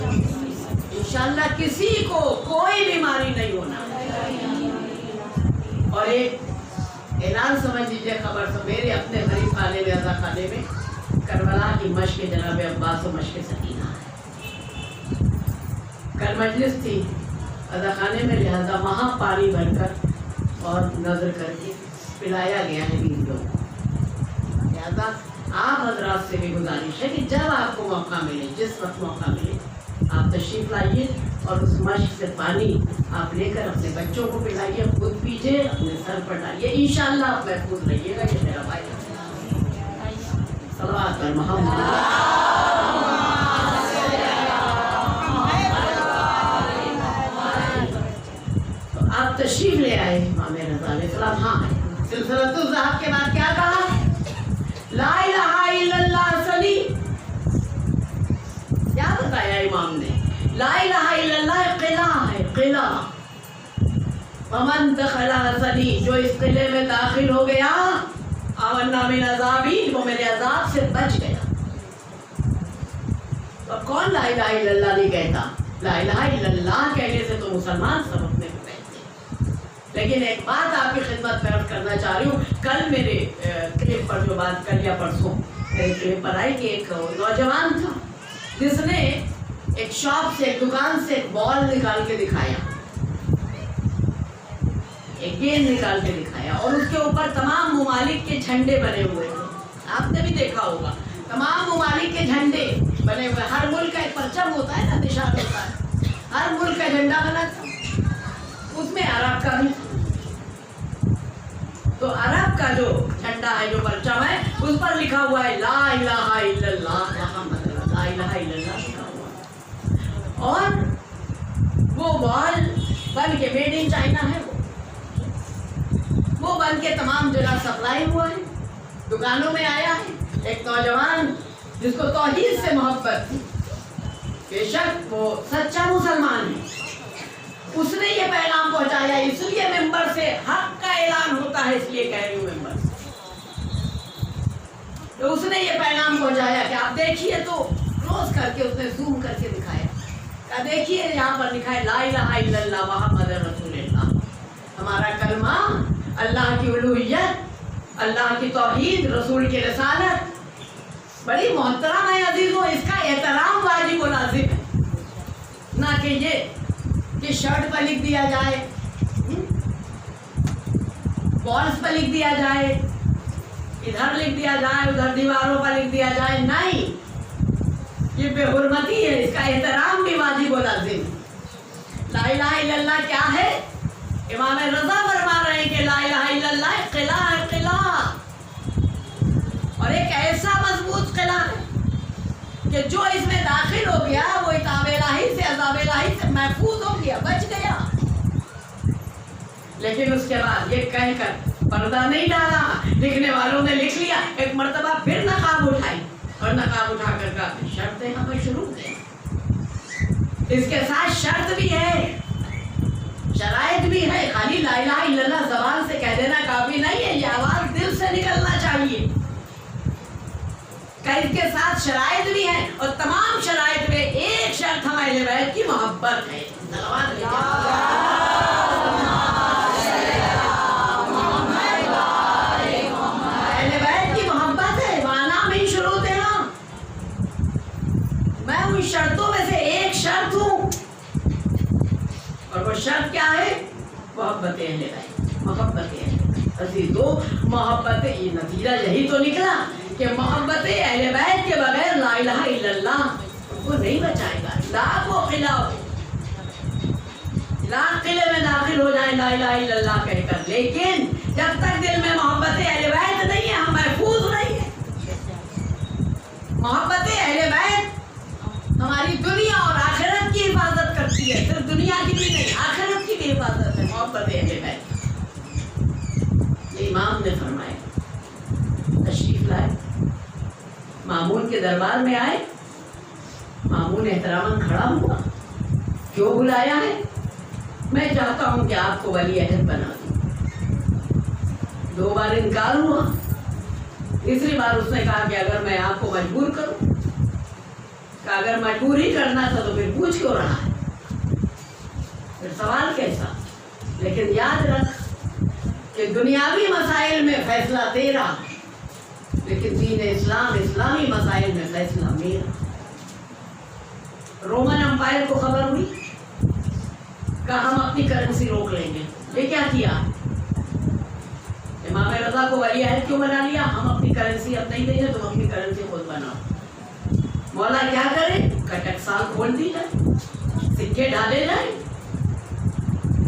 हूं। इंशाअल्लाह किसी को कोई बीमारी नहीं होना। और एक ऐलान समझ लीजिए, खबर से मेरे अपने गरीब खाने में, अज़ा खाने में करबला की मश्क जनाब अब्बास और मश्क सकीना है। कल मजलिस थी अज़ा खाने में, लिहाजा वहाँ पानी भरकर और नजर करके पिलाया गया है बीवियों को। लिहाजा आप हजरात से भी गुजारिश है कि जब आपको मौका मिले, जिस वक्त मौका मिले, आप तशरीफ लाइए और उस मश्क से पानी आप लेकर अपने बच्चों को पिलाइए, खुद पीजिए, अपने सर पर डालिए। इंशाअल्लाह आप महफूज रहिएगा। ये मेरा भाई सलवात पर मोहम्मद। तो आप तशरीफ ले आए इमाम रज़ा अलैहिस्सलाम। हाँ, सिलसिलतुल ज़हब के बाद क्या कहा? ला इलाहा इल्लल्लाह सली। क्या बताया इमाम ने? ला इलाहा इल्लल्लाह किला है, किला। वमन दखला सली, जो इस किले में दाखिल हो गया, अमन्ना मिन अज़ाबी, वो मेरे अज़ाब से बच गया। तो कौन ला इलाहा इल्लल्लाह नहीं कहता? ला इलाहा इल्लल्लाह कहने से तो मुसलमान सब अपने को कहते हैं। लेकिन एक बात आपकी खिदमत में अर्ज करना चाह रही हूँ। कल मेरे क्लिप पर जो बात, कल या परसों मेरे क्लिप पर आई कि एक नौजवान था जिसने एक शॉप से, एक दुकान से एक बॉल निकाल के दिखाया, एक गेंद निकाल के दिखाया, और उसके ऊपर तमाम मुमालिक के झंडे बने हुए थे। आपने भी देखा होगा, तमाम मुमालिक के झंडे बने हुए। हर मुल्क का एक परचम होता है ना, निशान होता है, हर मुल्क का झंडा बना था, उसमें अरब का भी। तो अरब का जो झंडा है, जो परचम है, उस पर लिखा हुआ है ला इलाहा इल्लल्लाह मुहम्मद, ला इलाहा इल्लल्लाह लिखा हुआ। और वो बॉल बन के मेड इन चाइना है, वो बन के तमाम जगह सप्लाई हुआ है, दुकानों में आया है। एक नौजवान जिसको तौहीद से मोहब्बत थी, बेशक वो सच्चा मुसलमान है, उसने ये पैगाम पहुंचाया। इसलिए मेंबर से हक का ऐलान होता है, इसलिए कह रही हूँ मेंबर से। तो उसने ये पैगाम पहुंचाया कि आप देखिए, तो क्लोज करके उसने जूम करके दिखाया। क्या देखिए, यहाँ पर लिखा है ला इलाहा इल्लल्लाह मुहम्मद रसूलुल्लाह। हमारा कलमा, अल्लाह की उलूहियत, अल्लाह की तौहीद, रसूल की रिसालत बड़ी मोहतरम है अजीजों। इसका एहतराम वाजिब व लाजिम है, ना कि ये शर्ट पर लिख दिया जाए, वॉल्स पर लिख दिया जाए, इधर लिख दिया जाए, उधर दीवारों पर लिख दिया जाए। नहीं, ये बेहुरमती है, इसका एहतराम भी वाजिब और लाजिम। ला इलाहा इल्लल्लाह क्या है? इमाम रज़ा फरमा रहे हैं कि ला इलाहा इल्लल्लाह किला है, किला, और एक ऐसा मजबूत किला है कि जो इसमें दाखिल हो गया वो इताब इलाही से, अज़ाब इलाही से महफूज हो गया, बच गया। लेकिन उसके बाद ये कहकर पर्दा नहीं डाला, लिखने वालों ने लिख लिया, एक मर्तबा फिर नकाब उठाई और नकाब उठा कर कहा शर्तें हमें शुरू हैं। इसके साथ शर्त भी है, शराइत भी है। खाली ला इलाहा इल्लल्लाह ज़बान से कह देना काफी नहीं है, ये आवाज दिल से निकलना चाहिए। का इसके साथ शराइत भी है, और तमाम शराइत में एक शर्त हमारे बैत की मोहब्बत है। शर्तों में से एक शर्त हूं, और वो शर्त क्या है? मोहब्बत अहले बैत, मोहब्बत अज़ीज़ों, मोहब्बत, ये नतीजा यही तो निकला कि मोहब्बत अहले बैत के बगैर ला इलाहा इल्लल्लाह उनको नहीं बचाएगा। लाखों किला, लाख किले में दाखिल हो जाए ला इलाहा इल्लल्लाह कहकर, लेकिन जब तक दिल में मोहब्बत अहले बैत नहीं है, हम महफूज नहीं है। मोहब्बत अहले बैत हमारी दुनिया और आखिरत की हिफाजत करती है, सिर्फ दुनिया की भी नहीं, आखिरत की भी हिफाजत है मोहब्बत अहले बैत। ये इमाम ने फरमाया। तशरीफ लाए, मामून के दरबार में आए, मामून एहतरामन खड़ा हुआ, क्यों बुलाया है? मैं चाहता हूं कि आपको वली अहद बना दूं। 2 बार इनकार हुआ, तीसरी बार उसने कहा कि अगर मैं आपको मजबूर करूं, कि अगर मजबूर ही करना था तो फिर पूछ क्यों रहा है, फिर सवाल कैसा? लेकिन याद रख कि दुनियावी मसाइल में फैसला तेरा, लेकिन दीन इस्लाम, इस्लामी मसाइल में फैसला मेरा। रोमन एम्पायर को खबर हुई, कहा हम अपनी करेंसी रोक लेंगे। ये क्या किया? इमाम रज़ा को वली अहद क्यों बना लिया? हम अपनी करेंसी अब नहीं देंगे, तुम अपनी करेंसी खुद बनाओ। मौला क्या करे? टकसाल खोल दी जाए, सिक्के डाले जाए,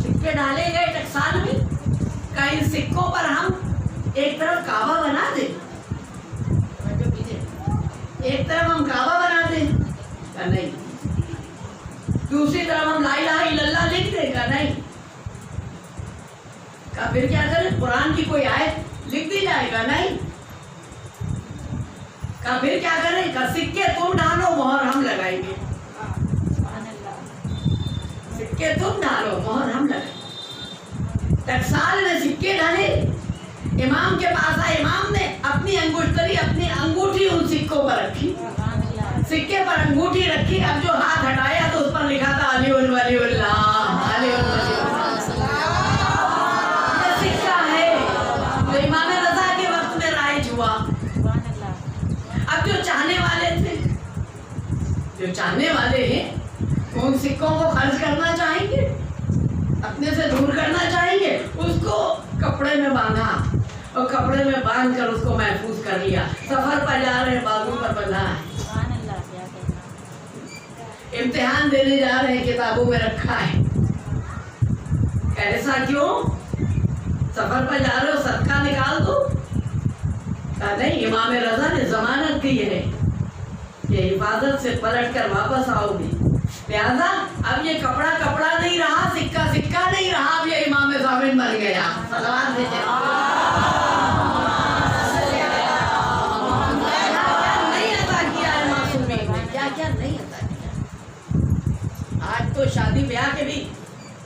सिक्के डाले गए टकसाल में। कई सिक्कों पर हम एक तरफ काबा बना दे, एक तरफ हम काबा बना दे का नहीं, दूसरी तरफ हम ला इलाहा इल्लल्लाह लिख देगा नहीं का, फिर क्या करें? कुरान की कोई आयत लिख दी जाएगा नहीं का, फिर क्या करें? का सिक्के तुम डालो, मोहर हम लगाएंगे, सिक्के तुम डालो, मोहर हम लगाएंगे। टकसाल में सिक्के डाले, इमाम के पास आए, इमाम ने अपनी अंगूठरी, अपनी अंगूठी उन सिक्कों पर रखी, सिक्के पर अंगूठी रखी। अब जो हाथ हटाया तो उस पर लिखा था अलीउल वलीउल्लाह, अलीउल वलीउल्लाह। ये सिक्का है जो इमाम रज़ा के वक्त में राइज हुआ। अब जो चाहने वाले थे, जो चाहने वाले हैं, उन सिक्कों को खर्च करना चाहेंगे, अपने से दूर करना चाहेंगे, उसको कपड़े में बांधा और कपड़े में बांध कर उसको महफूज कर लिया। सफर पर जा रहे हैं, बाजू पर बंधा है, इम्तिहान देने जा रहे हैं, किताबों में रखा है। ऐसा क्यों? सफर पर जा रहे हो, सदका निकाल दो। नहीं, इमाम रज़ा ने जमानत दी है कि हिफाजत से पलट कर वापस आओगे, लिहाजा अब ये कपड़ा कपड़ा नहीं रहा, सिक्का सिक्का नहीं रहा, अब ये इमाम ज़ामिन बन गया। सलावत भेजे। नहीं अता किया है मासूमी ने, क्या क्या नहीं अता किया। आज तो शादी ब्याह के भी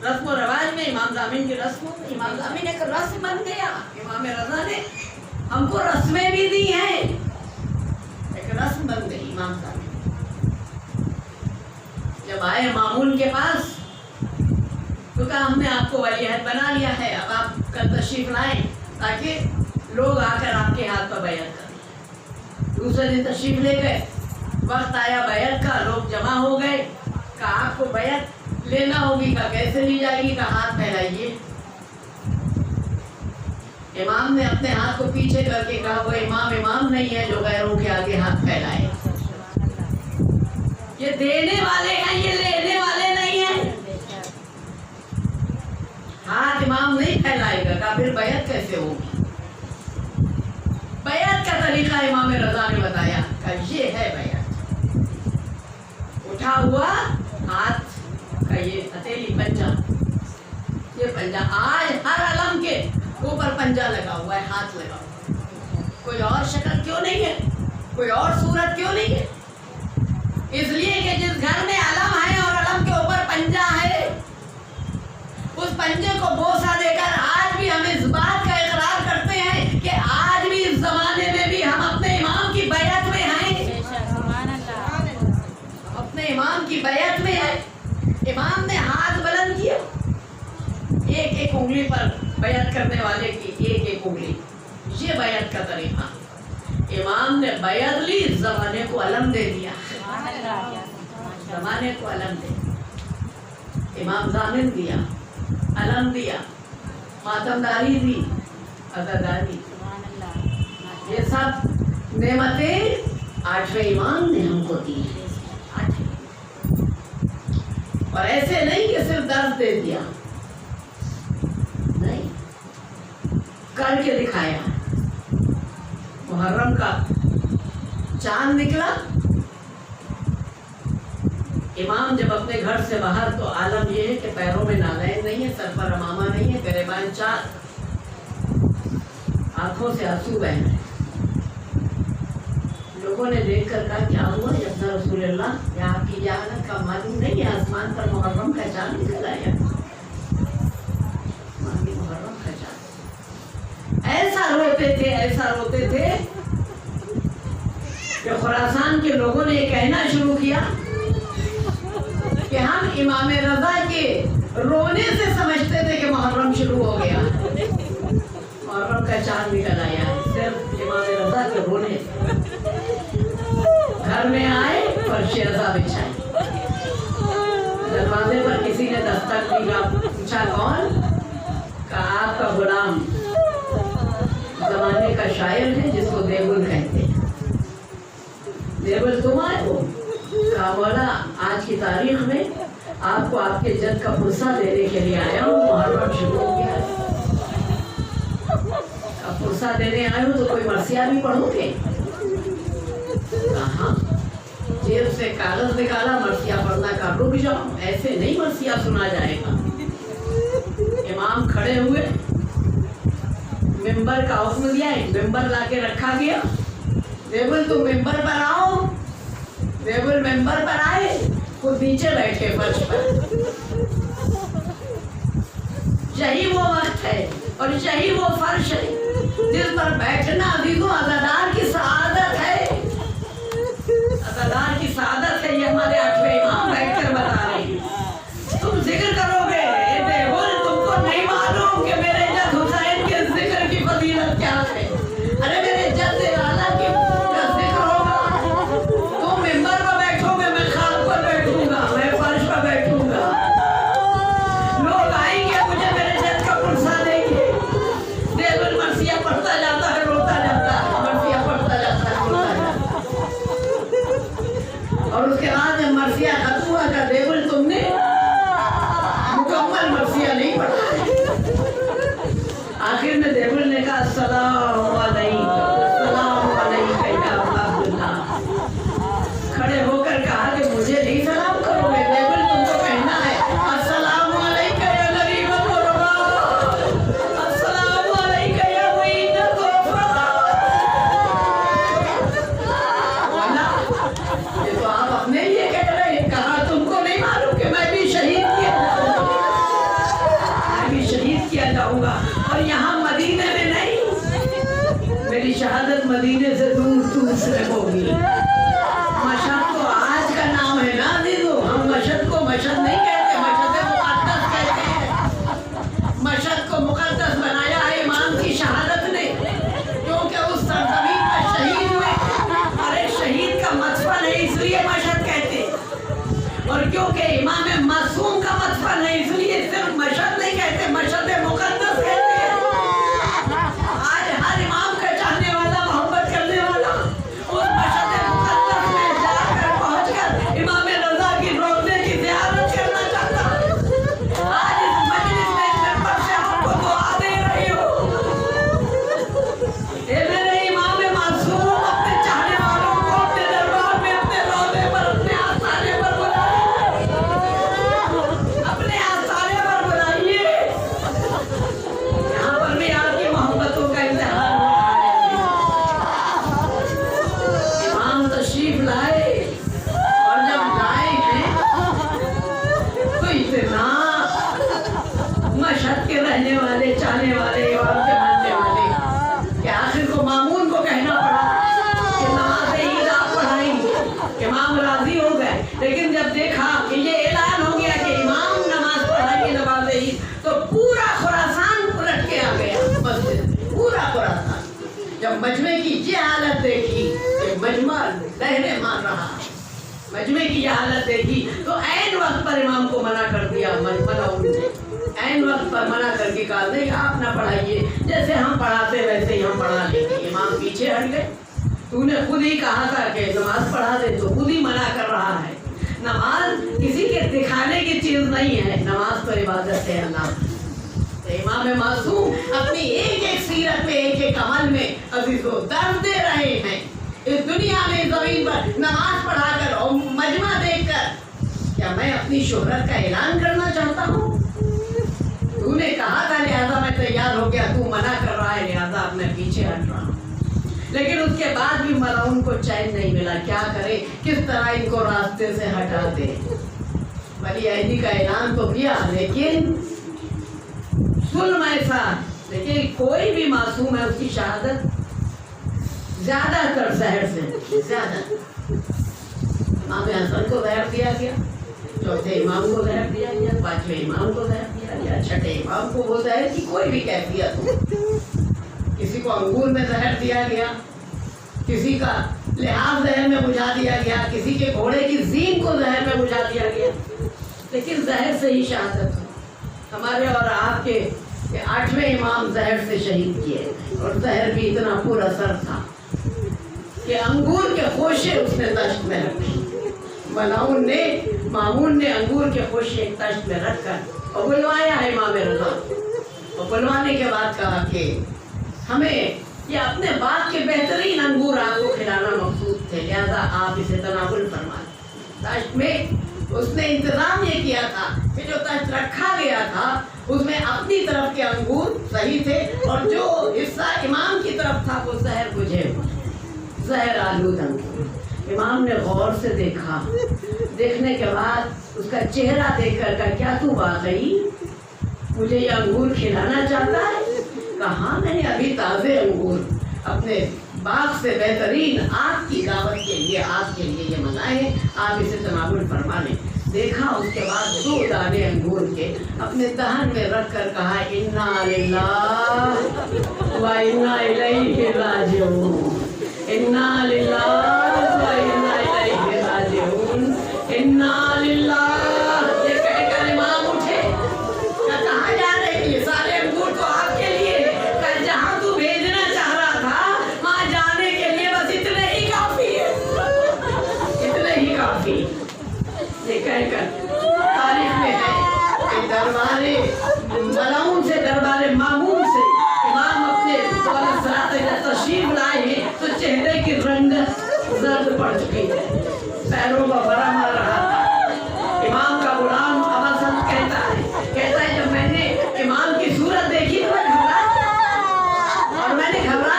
रस्म और रवाज में इमाम ज़ामिन की रस्म, इमाम ज़ामिन एक रस्म बन गया। इमाम रज़ा ने हमको रस्में भी दी हैं, एक रस्म बन गई इमाम ज़ामिन। जब आए मामून के पास तो कहा हमने आपको वली अहद बना लिया है, अब आप कल तशरीफ लाएं ताकि लोग आकर आपके हाथ पर बैत करें। दूसरे दिन तशरीफ ले गए, वक्त आया बैत का, लोग जमा हो गए। कहा आपको बैत लेना होगी, का कैसे ली जाएगी, का हाथ फैलाइए। इमाम ने अपने हाथ को पीछे करके कहा वो इमाम इमाम नहीं है जो गैरों के आगे हाथ फैलाए। ये देने वाले हैं, ये लेने वाले नहीं हैं। हाथ इमाम नहीं फैलाएगा का फिर बैत कैसे होगी? बैत का तरीका इमाम रजा ने बताया का ये है बैत। उठा हुआ हाथ का ये हथेली पंजा, ये पंजा आज हर अलम के ऊपर पंजा लगा हुआ है, हाथ लगा हुआ है। कोई और शक्ल क्यों नहीं है, कोई और सूरत क्यों नहीं है? इसलिए कि जिस घर में अलम है और अलम के ऊपर पंजा है, उस पंजे को बोसा देकर आज भी हम इस बात का इकरार करते हैं कि आज भी इस जमाने में भी हम अपने इमाम की बैत में हैं, अपने इमाम की बैत में है। इमाम ने हाथ बुलंद किया, एक एक उंगली पर बैत करने वाले की एक एक उंगली, ये बैत का तरीका। इमाम ने बैत ली, जमाने को अलम दे दिया, जमाने को अलम दे दिया। इमाम जामिन दिया, अलम दिया, मातमदारी दी, अज़ादारी, ये सब नेमतें आठवें इमाम ने हमको दी है। और ऐसे नहीं कि सिर्फ दर्द दे दिया, नहीं, करके दिखाया। मुहर्रम का चांद निकला, इमाम जब अपने घर से बाहर, तो आलम ये है कि पैरों में नालैन नहीं है, सर पर अमामा नहीं है, गिरेबान चार, आंखों से आंसू बह रहे। लोगों ने देखकर कहा क्या हुआ या रसूलुल्लाह, या आपकी ये हालत का मालूम नहीं है? आसमान पर मुहर्रम का चांद निकल आया, मुहर्रम का चांद। ऐसा रोते थे, ऐसा रोते थे कि खुरासान के लोगों ने ये कहना शुरू किया कि हम इमाम रजा के रोने से समझते थे कि मुहर्रम शुरू हो गया। मुहर्रम का चांद निकल आया है सिर्फ इमाम रजा के रोने से। घर में आए, फर्श रजा बिछाई, दरवाजे पर किसी ने दस्तक दिया, पूछा कौन? कहा आपका गुलाम, जमाने का शायर है जिसको देवुल कहते हैं। देवुल तुम आए हो? कहा मौला आज की तारीख में आपको आपके जद का पुरसा देने के लिए आया हूँ, मुहर्रम शुरू हो गया है। अब पुरसा देने आए हो तो कोई मरसिया भी पढ़ोगे? कहा जेब से कागज निकाला, मरसिया पढ़ना का, रुक जाओ, ऐसे नहीं मरसिया सुना जाएगा। इमाम खड़े हुए, मिंबर का हुक्म दिया, मिंबर लाके रखा गया। देवुल तुम मिंबर पर आओ। देवुल मिंबर पर आए, खुद नीचे बैठे फर्श पर। यही वो वक्त है और यही वो फर्श है जिस पर बैठना अजीजों अज़ादार की सआदत है, अज़ादार की सआदत है। ये हमारे आठवें इमाम बैठकर बता रहे हैं। तुम जिक्र करोगे, देवुल तुमको नहीं मालूम कि मेरे जद हुसैन के जिक्र की फजीलत क्या है? अरे मेरे जद आला की जिक्र होगा, तुम मिंबर पर बैठोगे, मैं खाक पर बैठूंगा, मैं फर्श पर बैठूंगा। लोग आएंगे, मुझे मेरे जद का पुरसा देंगे। देवुल मरसिया पढ़ता जाता है, रोता जाता है, मरसिया पढ़ता जाता है, रोता जाता है। और उसके बाद जब मरसिया खत्म हुआ का देवुल तुमने मुकम्मल मरसिया नहीं पढ़ा। आखिर में देवुल ने कहा अस्सलाम अलैका या अबा अब्दुल्लाह। खड़े होकर कहा कि मुझे नहीं सलाम करोगे? देवुल तुमको कहना है अस्सलाम अलैका या गरीब गुरबा, अस्सलाम अलैका या मुईन गुरबा। ये तो आप अपने लिए कह रहे हैं। कहा तुमको नहीं मालूम कि मैं भी शहीद किया जाऊंगा, मैं भी शहीद किया जाऊंगा। और यहाँ मदीने में नहीं, मेरी शहादत मदीने से दूर दूर से होगी। मशहद तो आज का नाम है ना दीदो, हम मशहद को मशहद नहीं कहते, मशहद मुक़द्दस कहते हैं। मशहद को मुक़द्दस बनाया है इमाम की शहादत ने, क्योंकि उस सरज़मीन पर शहीद हुए। अरे शहीद का मदफन है इसलिए मशहद कहते हैं, और क्योंकि इमाम मासूम का मदफन है इसलिए सिर्फ मशहद नहीं कहते, मशहद मुक़द्दस कहते हैं। आज हर इमाम का चाहने वाला, मोहब्बत करने वाला उस मशहद जब मजमे की ये हालत देखी कि मजमा लहरें मार रहा, मजमे की ये हालत देखी तो ऐन वक्त पर इमाम को मना कर दिया। मलाउन ने ऐन वक्त पर मना करके कहा नहीं आप ना पढ़ाइए, जैसे हम पढ़ाते वैसे ही हम पढ़ा लेंगे। इमाम पीछे हट गए। तूने खुद ही कहा था कि नमाज पढ़ा दे, तो खुद ही मना कर रहा है। नमाज किसी के दिखाने की चीज नहीं है, नमाज तो इबादत है अल्लाह। तो इमाम मासूम अपनी एक एक सीरत में, एक एक अमल में अजीजों दर्द दे रहे हैं। इस दुनिया में जमीन पर नमाज पढ़ाकर और मजमा देखकर क्या मैं अपनी शोहरत का ऐलान करना चाहता हूँ? तूने कहा था लिहाजा मैं तैयार हो गया, तू मना कर रहा है लिहाजा अब मैं पीछे हट रहा हूँ। लेकिन उसके बाद भी मलाउन को चैन नहीं मिला, क्या करे, किस तरह इनको रास्ते से हटा दे। वली अहदी का ऐलान तो किया लेकिन जुल्म ऐसा, लेकिन कोई भी मासूम है उसकी शहादत ज्यादातर जहर से ज्यादा। इमाम हसन को जहर दिया गया, चौथे इमाम को जहर दिया गया, पांचवें इमाम को जहर दिया गया, छठे इमाम को वो जहर की कोई भी कैफियत हो। किसी को अंगूर में जहर दिया गया, किसी का लिहाज जहर में बुझा दिया गया, किसी के घोड़े की जीन को जहर में बुझा दिया गया, लेकिन जहर से ही शहादत हो। हमारे और आपके 8वें इमाम जहर से शहीद किए और जहर भी इतना पुरअसर था कि अंगूर के खोशे उसने तश्त में रखे। मामून ने अंगूर के खोशे एक तश्त में रखकर और बुलवाया है इमाम रज़ा, और बुलवाने के बाद कहा कि हमें ये अपने बाप के बेहतरीन अंगूर आपको खिलाना मकसूद थे, लिहाजा आप इसे तनावुल फरमाएं। तश्त में उसने इंतजाम ये किया था कि जो तश्त रखा गया था उसमें अपनी तरफ के अंगूर सही थे और जो हिस्सा इमाम की तरफ था वो जहर बुझे हुए, जहर आलूद अंगूर। इमाम ने गौर से देखा, देखने के बाद उसका चेहरा देखकर कहा क्या तू वाकई मुझे ये अंगूर खिलाना चाहता है? कहा मैंने अभी ताज़े अंगूर अपने बाग से बेहतरीन आपकी दावत के लिए, आपके लिए ये मंगाए हैं, आप इसे तनावुल फरमा लें। देखा उसके बाद 2 दाने अंगूर के अपने दहन में रख कर कहा इन्ना लिल्लाहि व इन्ना इलैहि राजिऊन, इन्ना लिल्लाहि व इन्ना इलैहि राजिऊन, इन्ना लिल्लाहि। ये कहकर इमाम उठे, कहाँ जा रहे हैं? ये सारे अंगूर तो आपके लिए, जहाँ तू भेजना चाह रहा था वहाँ जाने के लिए बस इतने ही काफी है, इतने ही काफी। ये कहकर तारीख में है कि दरबारे मलाउन से, दरबारे मामून से इमाम अपने तशरीफ लाए हैं तो चेहरे की रंगत जर्द पड़ चुकी है, पैरों का बड़ा मार रहा था। इमाम का गुलाम अबसन कहता है जब मैंने इमाम की सूरत देखी तो मैं घबरा, और मैंने घबरा